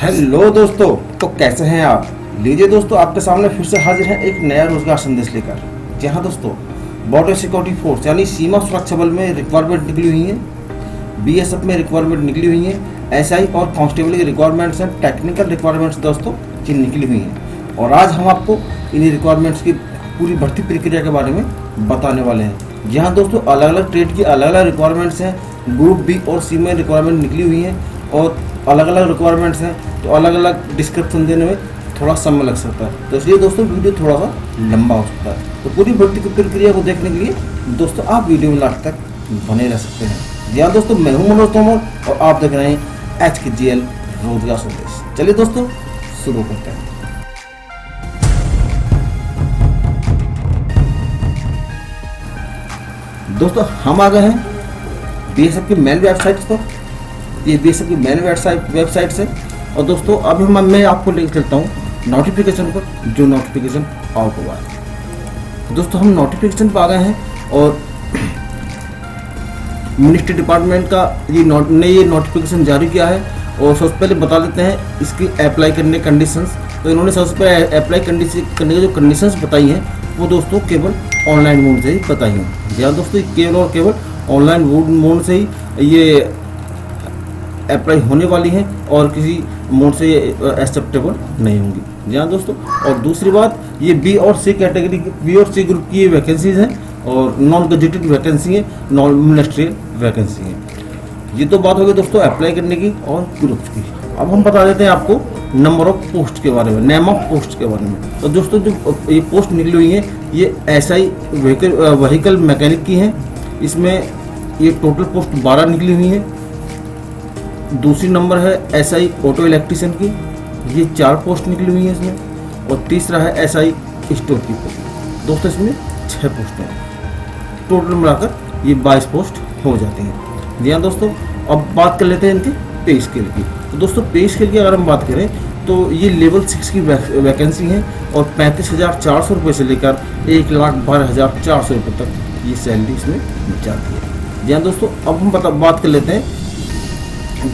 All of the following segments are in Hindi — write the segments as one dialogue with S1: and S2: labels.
S1: हेलो दोस्तों, तो कैसे हैं आप। लीजिए दोस्तों, आपके सामने फिर से हाजिर है एक नया रोजगार संदेश लेकर। जी हाँ दोस्तों, बॉर्डर सिक्योरिटी फोर्स यानी सीमा सुरक्षा बल में रिक्वायरमेंट निकली हुई है। बीएसएफ में रिक्वायरमेंट निकली हुई है। एसआई और कांस्टेबल की रिक्वायरमेंट्स हैं। टेक्निकल रिक्वायरमेंट्स दोस्तों जी निकली हुई हैं। और आज हम आपको इन रिक्वायरमेंट्स की पूरी भर्ती प्रक्रिया के बारे में बताने वाले हैं। जी हाँ दोस्तों, अलग अलग ट्रेड की अलग अलग रिक्वायरमेंट्स हैं। ग्रुप बी और सी में रिक्वायरमेंट निकली हुई हैं और अलग अलग रिक्वायरमेंट्स हैं, तो अलग अलग डिस्क्रिप्शन देने में थोड़ा समय लग सकता है। तो इसलिए दोस्तों वीडियो थोड़ा सा लंबा हो सकता है। तो पूरी भर्ती की प्रक्रिया को देखने के लिए दोस्तों आप वीडियो में लास्ट तक बने रह सकते हैं। जी हाँ दोस्तों, मैं हूँ मनोज तोमर और आप देख रहे हैं HKGL रोजगार संदेश। चलिए दोस्तों शुरू करते हैं। दोस्तों हम आ गए हैं बीएसएफ की मेन वेबसाइट पर। ये बीएसएफ की मेन वेबसाइट से। और दोस्तों अभी मैं आपको लेकर चलता हूँ नोटिफिकेशन पर, जो नोटिफिकेशन आउट हुआ है। दोस्तों हम नोटिफिकेशन पर आ गए हैं और मिनिस्ट्री डिपार्टमेंट का ने ये नोटिफिकेशन जारी किया है। और सबसे पहले बता देते हैं इसकी अप्लाई करने कंडीशंस। तो इन्होंने सबसे पहले अप्लाई करने की जो कंडीशंस बताई हैं वो दोस्तों केवल ऑनलाइन मोड से ही बताई हैं। जी हाँ दोस्तों, केवल और केवल ऑनलाइन मोड से ही ये अप्लाई होने वाली हैं और किसी मोड से एक्सेप्टेबल नहीं होंगी। जी हाँ दोस्तों, और दूसरी बात, ये बी और सी कैटेगरी की, बी और सी ग्रुप की ये वैकेंसीज हैं और नॉन गजेटेड वैकेंसी है, नॉन मिनिस्ट्रियल वैकेंसी है। ये तो बात हो गई दोस्तों अप्लाई करने की और ग्रुप्स की। अब हम बता देते हैं आपको नंबर ऑफ पोस्ट के बारे में, नेम ऑफ पोस्ट के बारे में। तो दोस्तों जो ये पोस्ट निकली हुई है ये एसआई व्हीकल मैकेनिक की हैं। इसमें ये टोटल पोस्ट 12 निकली हुई हैं। दूसरी नंबर है एसआई ऑटो इलेक्ट्रीशियन की, ये 4 पोस्ट निकली हुई हैं इसमें। और तीसरा है एसआई स्टोर कीपर। दोस्तों इसमें 6 पोस्ट हैं। टोटल मिलाकर ये 22 पोस्ट हो जाती हैं। जी हाँ दोस्तों, अब बात कर लेते हैं इनके पे स्केल की। तो दोस्तों पे स्केल की अगर हम बात करें तो ये लेवल 6 की वैकेंसी है और 35,400 रुपये से लेकर 1,12,400 रुपये तक ये सैलरी इसमें जाती है। जी हाँ दोस्तों, अब हम बात कर लेते हैं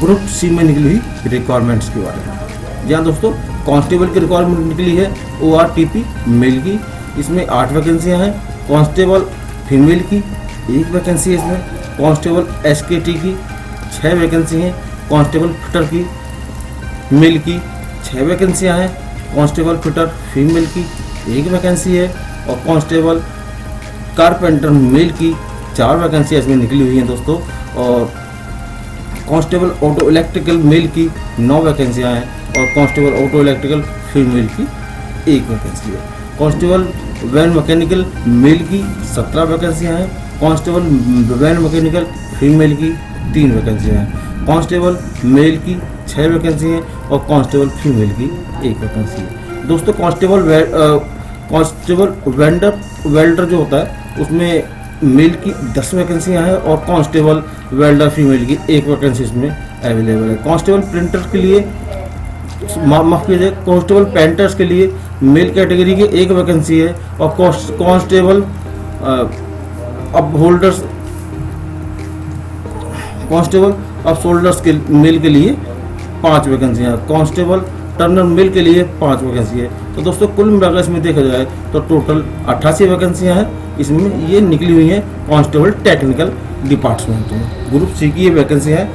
S1: ग्रुप सी में निकली हुई रिक्वायरमेंट्स के बारे में। जी हाँ दोस्तों, कांस्टेबल की रिक्वायरमेंट निकली है ORTP मेल की। इसमें 8 वैकेंसियाँ हैं। कांस्टेबल फीमेल की 1 वैकेंसी है इसमें। कांस्टेबल SKT की 6 वैकेंसी हैं। कांस्टेबल फिटर की मेल की 6 वैकेंसियाँ हैं। कांस्टेबल फिटर फीमेल की 1 वैकेंसी है। और कांस्टेबल कारपेंटर मेल की 4 वैकेंसियाँ इसमें निकली हुई हैं दोस्तों। और कांस्टेबल ऑटो इलेक्ट्रिकल मेल की 9 वैकेंसियाँ हैं। और कांस्टेबल ऑटो इलेक्ट्रिकल फीमेल की 1 वैकेंसी है। कांस्टेबल वैन मैकेनिकल मेल की 17 वैकेंसियाँ हैं। कांस्टेबल वैन मैकेनिकल फीमेल की 3 वैकेंसियाँ हैं। कांस्टेबल मेल की 6 वैकेंसी हैं और कांस्टेबल फीमेल की 1 वैकेंसी है। दोस्तों कांस्टेबल वेल्डर जो होता है उसमें मेल की 10 वैकेंसियाँ हैं और कांस्टेबल वेल्डर फीमेल की 1 वैकेंसी इसमें अवेलेबल है। कांस्टेबल प्रिंटर के लिए माफ कीजिए, कांस्टेबल पेंटर्स के लिए मेल कैटेगरी की 1 वैकेंसी है। और कांस्टेबल अपहोल्डर्स, कांस्टेबल अपहोल्डर्स के मेल के लिए 5 वैकेंसियाँ। कांस्टेबल टर्नर मेल के लिए 5 वैकेंसी है। तो दोस्तों कुल मिलाकर इसमें देखा जाए तो टोटल 88 वैकेंसियाँ हैं इसमें ये निकली हुई हैं कांस्टेबल टेक्निकल डिपार्टमेंट में। ग्रुप सी की ये वैकेंसी है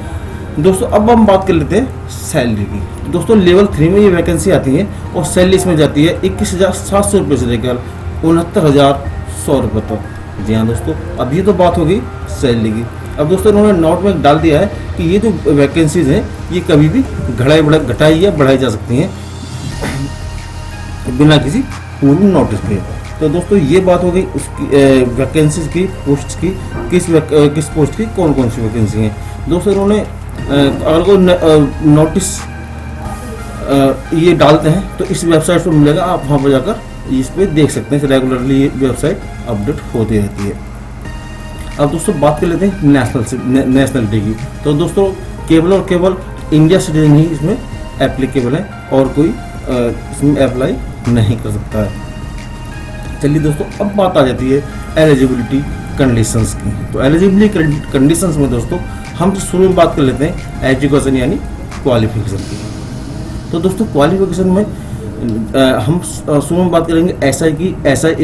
S1: दोस्तों। अब हम बात कर लेते हैं सैलरी की। दोस्तों लेवल 3 में ये वैकेंसी आती है और सैलरी इसमें जाती है 21,700 रुपये से लेकर 69,100 रुपये तक। जी हाँ दोस्तों, अब ये तो बात होगी सैलरी की। अब दोस्तों इन्होंने नोट में डाल दिया है कि ये जो वैकेंसीज हैं ये कभी भी घटाई या बढ़ाई जा सकती हैं बिना किसी पूर्व नोटिस के। तो दोस्तों ये बात हो गई उसकी वैकेंसीज की, पोस्ट की, किस पोस्ट की कौन कौन सी वैकेंसी हैं। दोस्तों इन्होंने अगर कोई नोटिस ये डालते हैं तो इस वेबसाइट पर मिलेगा, आप वहाँ पर जाकर इस पर देख सकते हैं। रेगुलरली ये वेबसाइट अपडेट होती रहती है। अब दोस्तों बात कर लेते हैं नेशनलिटी की। तो दोस्तों केवल और केवल इंडिया सिटीजन ही इसमें एप्लीकेबल है और कोई इसमें अप्लाई नहीं कर सकता है। चलिए दोस्तों अब बात आ जाती है एलिजिबिलिटी कंडीशंस की। तो एलिजिबिलिटी कंडीशंस में दोस्तों हम शुरू में बात कर लेते हैं एजुकेशन यानी क्वालिफिकेशन की। तो दोस्तों क्वालिफिकेशन में हम शुरू में बात करेंगे एसआई की। एसआई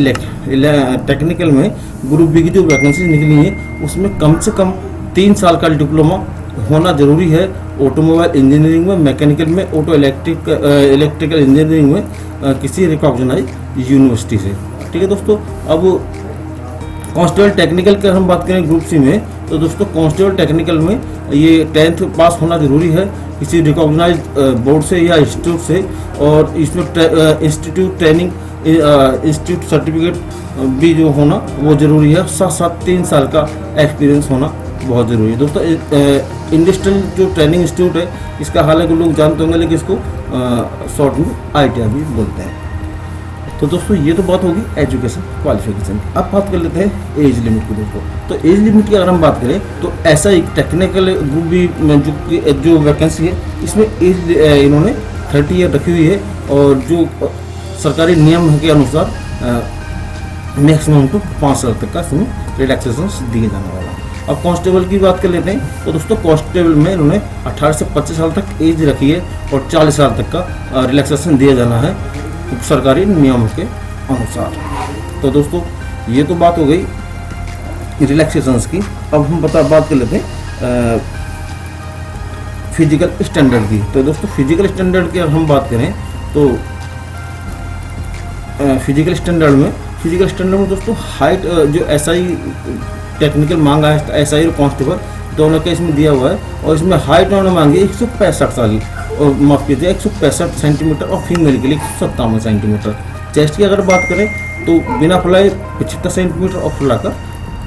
S1: टेक्निकल में ग्रुप बी की जो वैकेंसी निकली है उसमें कम से कम 3 साल का डिप्लोमा होना जरूरी है। ऑटोमोबाइल इंजीनियरिंग में, मैकेनिकल में, इलेक्ट्रिकल इंजीनियरिंग में किसी रिकॉग्नाइज यूनिवर्सिटी से। ठीक है दोस्तों। अब कांस्टेबल टेक्निकल की हम बात करें ग्रुप सी में, तो दोस्तों कांस्टेबल टेक्निकल में ये 10th पास होना जरूरी है किसी रिकॉग्नाइज बोर्ड से या इंस्टीट्यूट से, और इसमें इंस्टीट्यूट ट्रेनिंग इंस्टीट्यूट सर्टिफिकेट भी जो होना वो जरूरी है। साथ साथ 3 साल का एक्सपीरियंस होना बहुत ज़रूरी है दोस्तों। इंडस्ट्रियल जो ट्रेनिंग इंस्टीट्यूट है इसका हालांकि लोग जानते होंगे, लेकिन इसको शॉर्ट में ITI भी बोलते हैं। तो दोस्तों ये तो बात होगी एजुकेशन क्वालिफिकेशन की। अब बात कर लेते हैं एज लिमिट की दोस्तों। तो एज लिमिट की अगर हम बात करें तो ऐसा एक टेक्निकल ग्रुप भी जो वैकेंसी है इसमें एज इन्होंने 30 ईयर रखी हुई है, और जो सरकारी नियम के अनुसार मैक्सिमम टू 5 साल तक का इसमें रिलैक्सेशन दिए जाने वाला है। अब कांस्टेबल की बात कर लेते हैं। तो दोस्तों कांस्टेबल में इन्होंने 18 से 25 साल तक एज रखी है और 40 साल तक का रिलैक्सेशन दिया जाना है सरकारी नियम के अनुसार। तो दोस्तों ये तो बात हो गई रिलैक्सेशंस की। अब हम बात कर लेते हैं फिजिकल स्टैंडर्ड की। तो दोस्तों फिजिकल स्टैंडर्ड की अगर हम बात करें तो फिजिकल स्टैंडर्ड में दोस्तों हाइट जो SI टेक्निकल मांगा है, SI और कांस्टेबल दोनों का इसमें दिया हुआ है, और इसमें हाइट उन्होंने मांगी 165 साल की, और माफ कीजिए 165 सेंटीमीटर, और फीमेल के लिए 157 सेंटीमीटर। चेस्ट की अगर बात करें तो बिना फुलाए 75 सेंटीमीटर और फुलाकर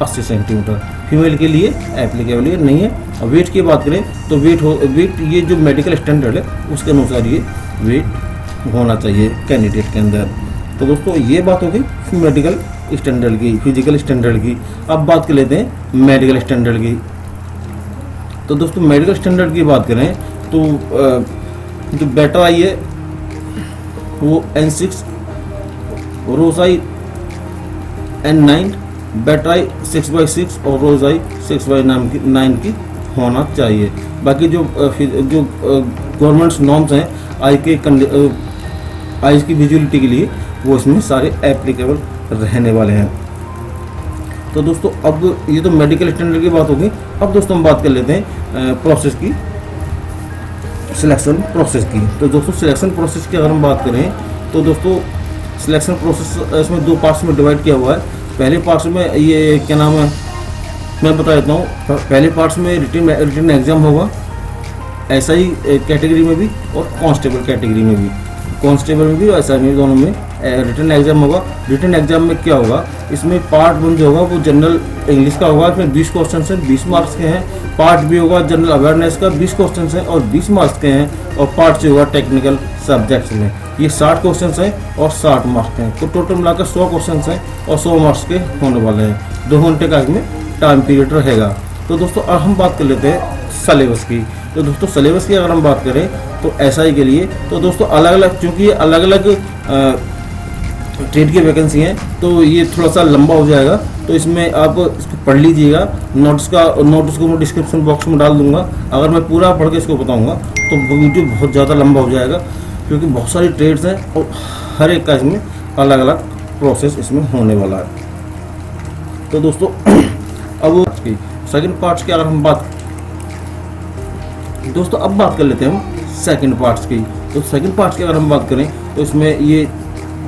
S1: 80 सेंटीमीटर। फीमेल के लिए एप्लीकेबल नहीं है। और वेट की बात करें तो वेट ये जो मेडिकल स्टैंडर्ड है उसके अनुसार ये वेट होना चाहिए कैंडिडेट के अंदर। तो दोस्तों ये बात हो गई मेडिकल स्टैंडर्ड की, फिजिकल स्टैंडर्ड की। अब बात कर लेते हैं मेडिकल स्टैंडर्ड की। तो दोस्तों मेडिकल स्टैंडर्ड की बात करें तो जो बेटर आई है वो N6, रोज़ाई N9, बेटराई 6/6 और रोज़ाई 6/9 की होना चाहिए। बाकी जो गवर्नमेंट नॉर्म्स हैं आइज़ की विजुअलिटी के लिए वो इसमें सारे एप्लीकेबल रहने वाले हैं। तो दोस्तों अब ये तो मेडिकल स्टैंडर्ड की बात होगी। अब दोस्तों हम बात कर लेते हैं प्रोसेस की, सिलेक्शन प्रोसेस की। तो दोस्तों सिलेक्शन प्रोसेस की अगर हम बात करें तो दोस्तों सिलेक्शन प्रोसेस इसमें 2 पार्ट्स में डिवाइड किया हुआ है। पहले पार्ट्स में ये क्या नाम है मैं बता देता हूँ। पहले पार्ट्स में रिटन एग्जाम होगा SI कैटेगरी में भी और कांस्टेबल कैटेगरी में भी, कांस्टेबल में भी और SI में दोनों में रिटन एग्जाम होगा। रिटन एग्जाम में क्या होगा, इसमें पार्ट 1 जो होगा वो जनरल इंग्लिश का होगा, इसमें 20 क्वेश्चन हैं, 20 मार्क्स के हैं। पार्ट B होगा जनरल अवेयरनेस का, 20 क्वेश्चन हैं और 20 मार्क्स के हैं। और पार्ट C होगा टेक्निकल सब्जेक्ट्स में, ये 60 क्वेश्चन हैं और 60 मार्क्स के हैं। तो टोटल मिलाकर 100 क्वेश्चन हैं और 100 मार्क्स के होने वाले हैं। 2 घंटे का इसमें टाइम पीरियड रहेगा। तो दोस्तों अब हम बात कर लेते हैं सिलेबस की। तो दोस्तों सिलेबस की अगर हम बात करें तो SI के लिए तो दोस्तों अलग अलग, चूँकि ये अलग अलग ट्रेड की वैकेंसी हैं तो ये थोड़ा सा लंबा हो जाएगा, तो इसमें आप इसको पढ़ लीजिएगा। नोट्स को मैं डिस्क्रिप्शन बॉक्स में डाल दूंगा। अगर मैं पूरा पढ़ के इसको बताऊंगा तो वीडियो बहुत ज़्यादा लंबा हो जाएगा, क्योंकि बहुत सारी ट्रेड्स हैं और हर एक का इसमें अलग अलग प्रोसेस इसमें होने वाला है। तो दोस्तों अब सेकंड पार्ट्स की अगर हम बात कर लेते हैं हम सेकंड पार्ट्स की। तो सेकंड पार्ट्स की अगर हम बात करें तो इसमें ये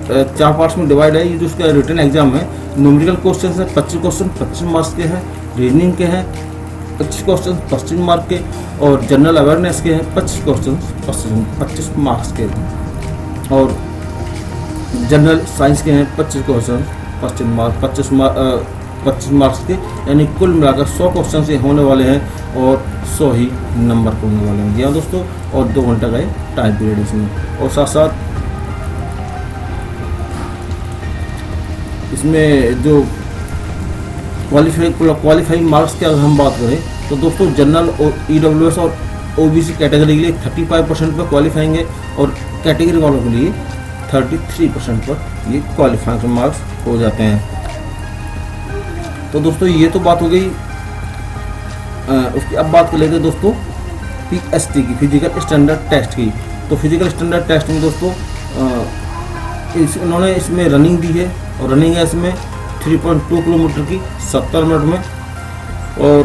S1: 4 पार्ट्स में डिवाइड है। ये जो उसका रिटन एग्जाम है, न्यूमेरिकल क्वेश्चन है 25 क्वेश्चन 25 मार्क्स के हैं, रीजनिंग के हैं 25 क्वेश्चन 25 मार्क्स के, और जनरल अवेयरनेस के हैं 25 क्वेश्चन 25 मार्क्स के, और जनरल साइंस के हैं 25 क्वेश्चन 25 मार्क्स के। यानी कुल मिलाकर 100 क्वेश्चन से होने वाले हैं और 100 ही नंबर के होने वाले हैं। जी हाँ दोस्तों, और 2 घंटे का टाइम पीरियड इसमें। और साथ साथ इसमें जो क्वालिफाइंग मार्क्स की अगर हम बात करें तो दोस्तों जनरल और EWS और OBC कैटेगरी के लिए 35% पर क्वालिफाइंग है, और कैटेगरी वालों के लिए 33% पर ये क्वालिफाइंग मार्क्स हो जाते हैं। तो दोस्तों ये तो बात हो गई। उसकी अब बात कर लेते हैं दोस्तों PST की, फिजिकल स्टैंडर्ड टेस्ट की। तो फिजिकल स्टैंडर्ड टेस्ट में दोस्तों इन्होंने इसमें रनिंग दी है, और रनिंग है इसमें 3.2 किलोमीटर की 70 मिनट में, और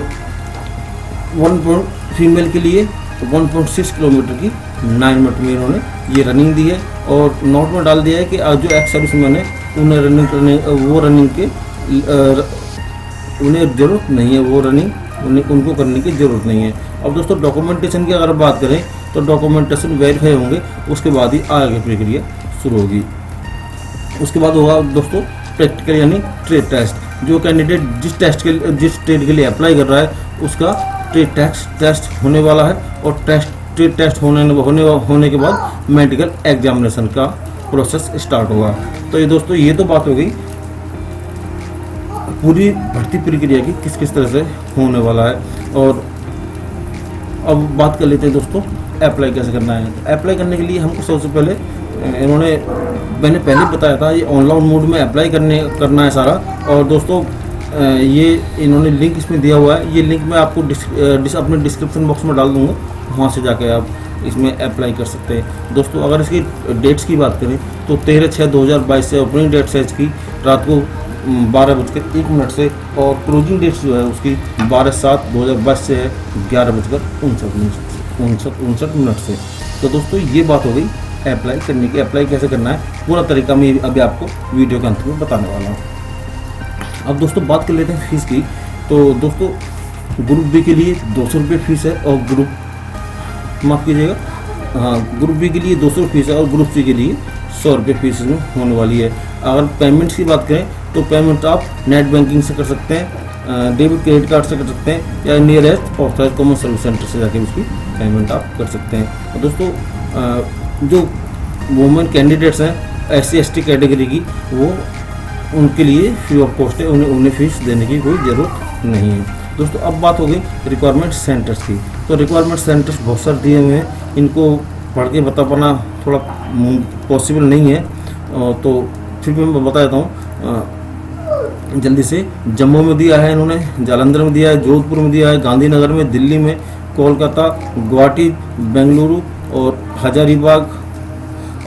S1: फीमेल के लिए 1.6 किलोमीटर की 9 मिनट में इन्होंने ये रनिंग दी है। और नोट में डाल दिया है कि जो एक्स सर्विसमैन है उन्हें रनिंग करने उन्हें ज़रूरत नहीं है, वो रनिंग उनको करने की ज़रूरत नहीं है। अब दोस्तों डॉक्यूमेंटेशन की अगर बात करें तो डॉक्यूमेंटेशन वेरीफाई होंगे, उसके बाद ही आगे प्रक्रिया शुरू होगी। उसके बाद होगा दोस्तों प्रैक्टिकल यानी ट्रेड टेस्ट, जो कैंडिडेट जिस ट्रेड के लिए अप्लाई कर रहा है उसका ट्रेड टेस्ट होने वाला है, और ट्रेड टेस्ट होने के बाद मेडिकल एग्जामिनेशन का प्रोसेस स्टार्ट होगा। तो ये दोस्तों ये तो बात हो गई पूरी भर्ती प्रक्रिया की किस तरह से होने वाला है। और अब बात कर लेते हैं दोस्तों अप्लाई कैसे करना है। तो अप्लाई करने के लिए हमको सबसे पहले मैंने पहले बताया था ये ऑनलाइन मोड में अप्लाई करना है सारा। और दोस्तों ये इन्होंने लिंक इसमें दिया हुआ है, ये लिंक मैं आपको अपने डिस्क्रिप्शन बॉक्स में डाल दूँगा, वहाँ से जाके आप इसमें अप्लाई कर सकते हैं। दोस्तों अगर इसकी डेट्स की बात करें तो 13/6/2022 से ओपनिंग डेट है इसकी रात को 12:01 से, और क्लोजिंग डेट जो है उसकी 12/7/2022 से है 11:59 से। तो दोस्तों ये बात हो गई अप्लाई करने की। अप्लाई कैसे करना है पूरा तरीका मैं अभी आपको वीडियो के अंत में बताने वाला हूँ। अब दोस्तों बात कर लेते हैं फीस की। तो दोस्तों ग्रुप बी के लिए 200 रुपये फीस है, और ग्रुप बी के लिए 200 फीस है, और ग्रुप सी के लिए 100 रुपये फीस में होने वाली है। अगर पेमेंट्स की बात करें तो पेमेंट आप नेट बैंकिंग से कर सकते हैं, डेबिट क्रेडिट कार्ड से कर सकते हैं, या nearest authorised common service centre से जाके उसकी पेमेंट आप कर सकते हैं। और दोस्तों जो वुमेन कैंडिडेट्स हैं SC/ST कैटेगरी की, वो उनके लिए फ्री ऑफ कॉस्ट है, उन्हें फीस देने की कोई ज़रूरत नहीं है। दोस्तों अब बात हो गई रिक्वायरमेंट सेंटर्स की। तो रिक्वायरमेंट सेंटर्स बहुत सारे दिए हुए हैं, इनको पढ़ के बता पाना थोड़ा पॉसिबल नहीं है, तो फिर भी मैं बता देता हूँ जल्दी से। जम्मू में दिया है इन्होंने, जालंधर में दिया है, जोधपुर में दिया है, गांधीनगर में, दिल्ली में, कोलकाता, गुवाहाटी, बेंगलुरु और हजारीबाग,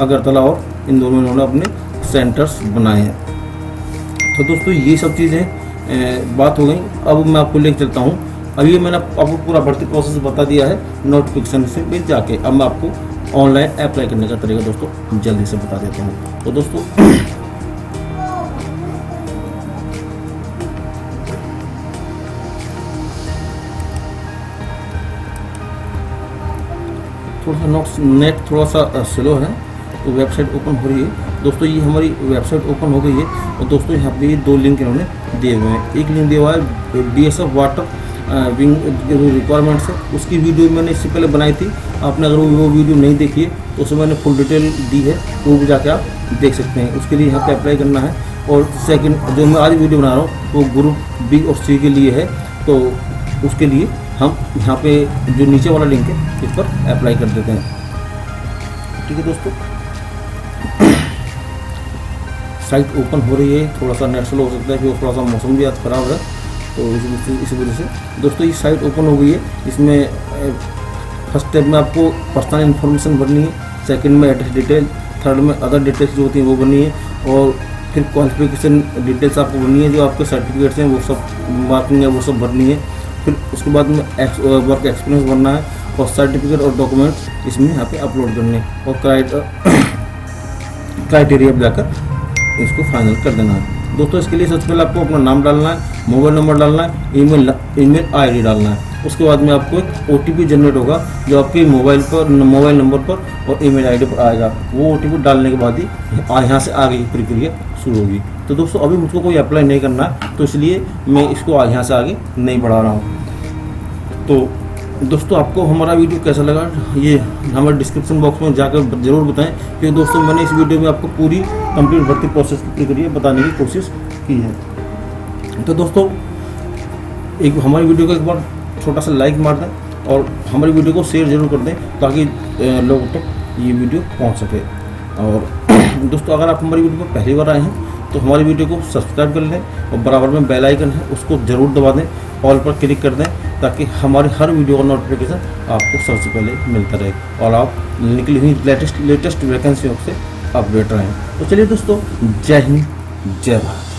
S1: अगरतला और इंदौर में इन्होंने अपने सेंटर्स बनाए हैं। तो दोस्तों ये सब चीज़ें बात हो गई। अब मैं आपको लेकर चलता हूँ, अभी मैंने आपको पूरा भर्ती प्रोसेस बता दिया है नोटिफिकेशन से भी जाके। अब मैं आपको ऑनलाइन अप्लाई करने का तरीका दोस्तों जल्दी से बता देता हूँ। तो दोस्तों थोड़ा सा नेट थोड़ा सा स्लो है, तो वेबसाइट ओपन हो रही है। दोस्तों ये हमारी वेबसाइट ओपन हो गई है, और दोस्तों यहाँ पे 2 लिंक इन्होंने दिए हुए हैं। एक लिंक दिया हुआ है BSF वाटर विंग रिक्वायरमेंट्स है, उसकी वीडियो मैंने इससे पहले बनाई थी। आपने अगर वो वीडियो नहीं देखी है तो उसमें मैंने फुल डिटेल दी है, वो भी जाके आप देख सकते हैं। उसके लिए यहाँ पे अप्लाई करना है। और सेकंड जो मैं आज वीडियो बना रहा हूँ वो ग्रुप बी और सी के लिए है, तो उसके लिए हम यहाँ पे जो नीचे वाला लिंक है इस पर अप्लाई कर देते हैं। ठीक है दोस्तों, साइट ओपन हो रही है, थोड़ा सा नेट स्लो हो सकता है क्योंकि थोड़ा सा मौसम भी आज ख़राब है, तो इसी वजह से दोस्तों ये साइट ओपन हो गई है। इसमें फर्स्ट स्टेप में आपको पर्सनल इन्फॉर्मेशन भरनी है, सेकंड में एड्रेस डिटेल, थर्ड में अदर डिटेल्स जो होती हैं वो भरनी है, और फिर क्वालिफिकेशन डिटेल्स आपको भरनी है, जो आपके सर्टिफिकेट्स हैं वो सब मार्किंग है वो सब भरनी है। फिर उसके बाद में वर्क एक्सपीरियंस भरना है, और सर्टिफिकेट और डॉक्यूमेंट्स इसमें यहाँ पे अपलोड करने हैं, और क्राइटेरिया पर जाकर इसको फाइनल कर देना है। दोस्तों इसके लिए सबसे पहले आपको अपना नाम डालना है, मोबाइल नंबर डालना है, ईमेल ID डालना है। उसके बाद में आपको एक OTP जनरेट होगा जो आपके मोबाइल नंबर पर और ईमेल ID पर आएगा। वो OTP डालने के बाद ही यहाँ से आगे की प्रक्रिया शुरू होगी। तो दोस्तों अभी मुझको कोई अप्लाई नहीं करना है, तो इसलिए मैं इसको यहाँ से आगे नहीं बढ़ा रहा हूँ। तो दोस्तों आपको हमारा वीडियो कैसा लगा ये हमारे डिस्क्रिप्शन बॉक्स में जाकर ज़रूर बताएं, क्योंकि दोस्तों मैंने इस वीडियो में आपको पूरी कंप्लीट भर्ती प्रोसेस की प्रक्रिया बताने की कोशिश की है। तो दोस्तों एक हमारी वीडियो को एक बार छोटा सा लाइक मार दें, और हमारी वीडियो को शेयर ज़रूर कर दें ताकि लोगों तक ये वीडियो पहुँच सके। और दोस्तों अगर आप हमारी वीडियो पर पहली बार आए हैं तो हमारी वीडियो को सब्सक्राइब कर लें और बराबर में बेल आइकन है उसको ज़रूर दबा दें, ऑल पर क्लिक कर दें, ताकि हमारी हर वीडियो का नोटिफिकेशन आपको सबसे पहले मिलता रहे और आप निकली हुई लेटेस्ट वैकेंसियों से अपडेट रहें। तो चलिए दोस्तों, जय हिंद, जय भारत।